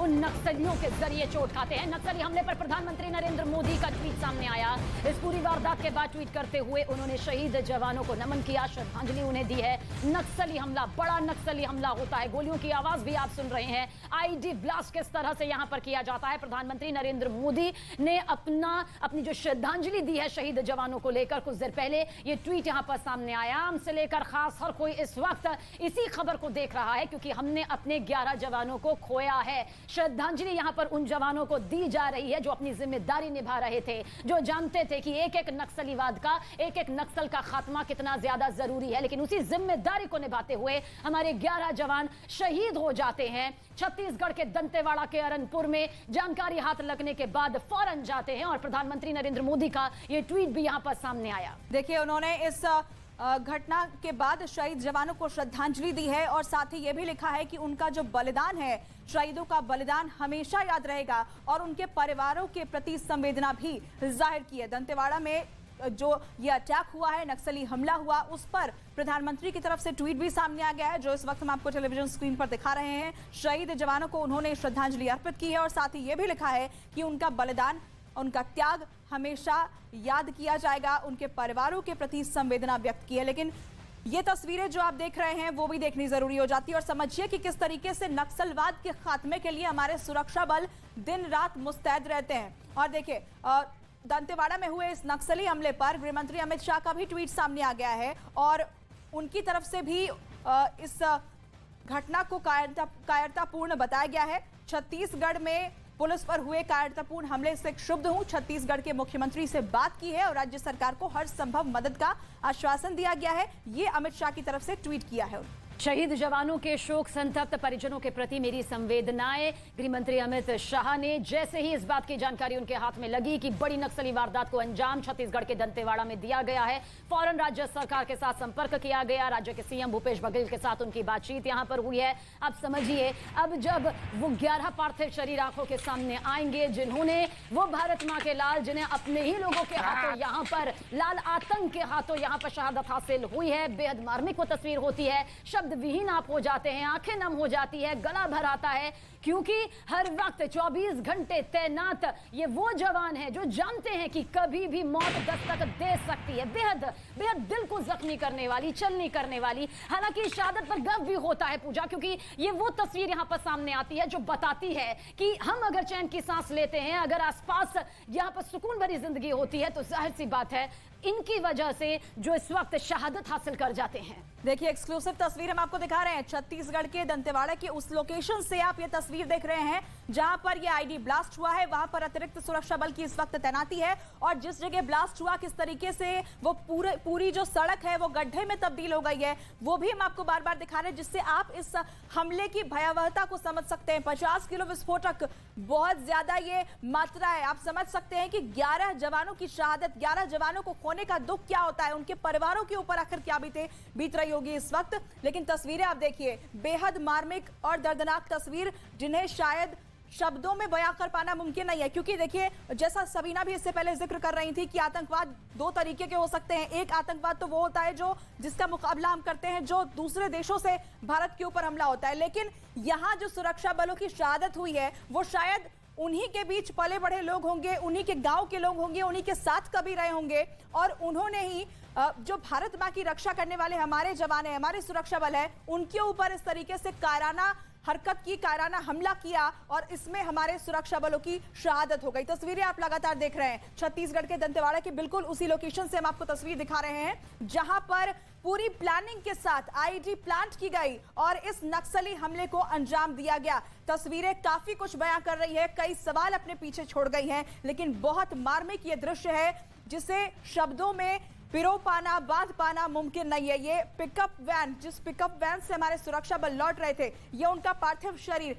उन नक्सलियों के जरिए चोट खाते हैं। नक्सली हमले पर प्रधानमंत्री नरेंद्र मोदी का ट्वीट सामने आया। इस पूरी वारदात के बाद ट्वीट करते हुए उन्होंने शहीद जवानों को नमन किया, श्रद्धांजलि उन्हें दी है। नक्सली हमला, बड़ा नक्सली हमला होता है। गोलियों की आवाज भी आप सुन रहे हैं। आईडी ब्लास्ट किस तरह से यहां पर किया जाता है। प्रधानमंत्री नरेंद्र मोदी ने अपनी जो श्रद्धांजलि दी है शहीद जवानों को लेकर, कुछ देर पहले ये ट्वीट यहां पर सामने आया। आम से लेकर खास हर कोई इस वक्त इसी खबर को देख रहा है क्योंकि हमने अपने 11 जवानों को खोया है। श्रद्धांजलि यहां पर उन जवानों को दी जा रही है जो अपनी जिम्मेदारी निभा रहे थे, जो जानते थे कि एक एक नक्सलीवाद का, एक एक नक्सल का खात्मा कितना ज्यादा जरूरी है, लेकिन उसी जिम्मेदारी को निभाते हुए हमारे 11 जवान शहीद हो जाते हैं। छत्तीसगढ़ के दंतेवाड़ा के अरनपुर में जानकारी हाथ लगने के बाद फौरन जाते हैं और प्रधानमंत्री नरेंद्र मोदी का यह ट्वीट भी यहां पर सामने आया। देखिए, उन्होंने इस घटना के बाद शहीद जवानों को श्रद्धांजलि दी है और साथ ही ये भी लिखा है कि उनका जो बलिदान है, शहीदों का बलिदान हमेशा याद रहेगा और उनके परिवारों के प्रति संवेदना भी जाहिर की है। दंतेवाड़ा में जो ये अटैक हुआ है, नक्सली हमला हुआ, उस पर प्रधानमंत्री की तरफ से ट्वीट भी सामने आ गया है जो इस वक्त हम आपको टेलीविजन स्क्रीन पर दिखा रहे हैं। शहीद जवानों को उन्होंने श्रद्धांजलि अर्पित की है और साथ ही ये भी लिखा है कि उनका बलिदान, उनका त्याग हमेशा याद किया जाएगा, उनके परिवारों के प्रति संवेदना व्यक्त की है। लेकिन ये तस्वीरें जो आप देख रहे हैं वो भी देखनी जरूरी हो जाती है और समझिए कि किस तरीके से नक्सलवाद के खात्मे के लिए हमारे सुरक्षा बल दिन रात मुस्तैद रहते हैं। और देखिए, दंतेवाड़ा में हुए इस नक्सली हमले पर गृह मंत्री अमित शाह का भी ट्वीट सामने आ गया है और उनकी तरफ से भी इस घटना को कायरतापूर्ण बताया गया है। छत्तीसगढ़ में पुलिस पर हुए कायरतापूर्ण हमले से क्षुब्ध हूं, छत्तीसगढ़ के मुख्यमंत्री से बात की है और राज्य सरकार को हर संभव मदद का आश्वासन दिया गया है। ये अमित शाह की तरफ से ट्वीट किया है। शहीद जवानों के शोक संतप्त परिजनों के प्रति मेरी संवेदनाएं। गृहमंत्री अमित शाह ने जैसे ही इस बात की जानकारी उनके हाथ में लगी कि बड़ी नक्सली वारदात को अंजाम छत्तीसगढ़ के दंतेवाड़ा में दिया गया है, फौरन राज्य सरकार के साथ संपर्क किया गया। राज्य के सीएम भूपेश बघेल के साथ उनकी बातचीत यहां पर हुई है। अब समझिए, अब जब वो 11 पार्थिव शरीर आंखों के सामने आएंगे, जिन्होंने वो भारत मां के लाल, जिन्हें अपने ही लोगों के हाथों यहां पर, लाल आतंक के हाथों यहां पर शहादत हासिल हुई है, बेहद मार्मिक वो तस्वीर होती है। शब्द विहीन आप हो जाते हैं, आंखें नम हो जाती है, गला भर आता है, क्योंकि हर वक्त 24 घंटे तैनात ये वो जवान हैं जो जानते हैं कि कभी भी मौत दस्तक दे सकती है। बेहद बेहद दिल को जख्मी करने वाली, चलनी करने वाली। हालांकि शहादत पर गर्व भी होता है पूजा, क्योंकि ये वो तस्वीर यहां पर सामने आती है जो बताती है कि हम अगर चैन की सांस लेते हैं, अगर आसपास यहां पर सुकून भरी जिंदगी होती है, तो जाहिर सी बात है इनकी वजह से जो इस वक्त शहादत हासिल कर जाते हैं। देखिए, एक्सक्लूसिव तस्वीर हम आपको दिखा रहे हैं छत्तीसगढ़ के दंतेवाड़ा की उस लोकेशन से। आप ये तस्वीर देख रहे हैं जहां पर ये आईडी ब्लास्ट हुआ है, वहां पर अतिरिक्त सुरक्षा बल की इस वक्त तैनाती है और जिस जगह ब्लास्ट हुआ, किस तरीके से वो पूरी जो सड़क है वो गड्ढे में तब्दील हो गई है, वो भी हम आपको बार बार दिखा रहे हैं, जिससे आप इस हमले की भयावहता को समझ सकते हैं। 50 किलो विस्फोटक, बहुत ज्यादा ये मात्रा है। आप समझ सकते हैं कि 11 जवानों की शहादत, 11 जवानों को खोने का दुख क्या होता है, उनके परिवारों के ऊपर आखिर क्या बीत रही होगी इस वक्त। लेकिन तस्वीरें आप देखिए, बेहद मार्मिक और दर्दनाक तस्वीर, जिन्हें शायद शब्दों में बयां कर पाना मुमकिन नहीं है। क्योंकि देखिए, जैसा सबीना भी इससे पहले जिक्र कर रही थी कि आतंकवाद 2 तरीके के हो सकते हैं। एक आतंकवाद तो वो होता है जो जिसका मुकाबला हम करते हैं, जो दूसरे देशों से भारत के ऊपर हमला होता है। लेकिन यहाँ जो सुरक्षा बलों की शहादत हुई है, वो शायद उन्हीं के बीच पले बढ़े लोग होंगे, उन्हीं के गांव के लोग होंगे, उन्हीं के साथ कभी रहे होंगे और उन्होंने ही जो भारत मां की रक्षा करने वाले हमारे जवान हैं, हमारे सुरक्षा बल है, उनके ऊपर इस तरीके से कायराना हरकत की, कायराना हमला किया और इसमें हमारे सुरक्षा बलों की शहादत हो गई। तस्वीरें आप लगातार देख रहे हैं छत्तीसगढ़ के दंतेवाड़ा की बिल्कुल उसी लोकेशन से हम आपको तस्वीर दिखा रहे हैं जहां पर पूरी प्लानिंग के साथ आईडी प्लांट की गई और इस नक्सली हमले को अंजाम दिया गया। तस्वीरें काफी कुछ बयां कर रही है, कई सवाल अपने पीछे छोड़ गई हैं, लेकिन बहुत मार्मिक ये दृश्य है जिसे शब्दों में पिरो पाना, बांध पाना मुमकिन नहीं है। ये पिकअप वैन, जिस पिकअप वैन से हमारे सुरक्षा बल लौट रहे थे, ये उनका पार्थिव शरीर,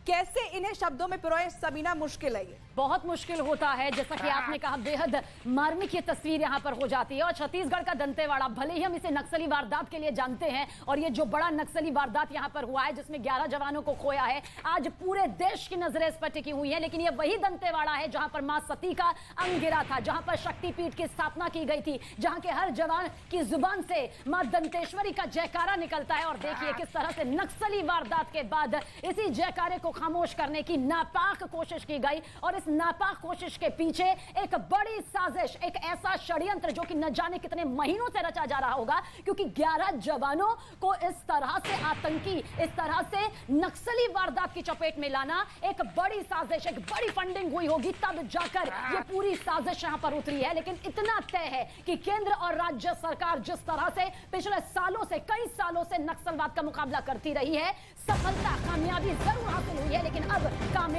कैसे इन्हें शब्दों में पिरोए सबीना, मुश्किल है, ये बहुत मुश्किल होता है। जैसा कि आपने कहा, बेहद मार्मिक ये तस्वीर यहां पर हो जाती है। और छत्तीसगढ़ का दंतेवाड़ा, भले ही हम इसे नक्सली वारदात के लिए जानते हैं, और ये जो बड़ा नक्सली वारदात यहां पर हुआ है जिसमें 11 जवानों को खोया है, आज पूरे देश की नजरें इस पर टिकी हुई है। लेकिन ये वही दंतेवाड़ा है जहां पर मां सती का अंग गिरा था, जहां पर शक्तिपीठ की स्थापना की गई थी, जहां के हर जवान की जुबान से मां दंतेश्वरी का जयकारा निकलता है। और देखिए किस तरह से नक्सली वारदात के बाद इसी जयकारे को खामोश करने की नापाक कोशिश की गई और इस नापाक कोशिश के पीछे एक बड़ी साजिश, एक ऐसा षड्यंत्र जो कि न जाने कितने महीनों से रचा जा रहा होगा, क्योंकि 11 जवानों को इस तरह से आतंकी, इस तरह से नक्सली वारदात की चपेट में लाना एक बड़ी साजिश, एक बड़ी फंडिंग हुई होगी, तब जाकर ये पूरी साजिश यहां पर उतरी है। लेकिन इतना तय है कि केंद्र और राज्य सरकार जिस तरह से पिछले सालों से, कई सालों से नक्सलवाद का मुकाबला करती रही है, सफलता, कामयाबी जरूर हासिल हुई है, लेकिन अब कामयाबी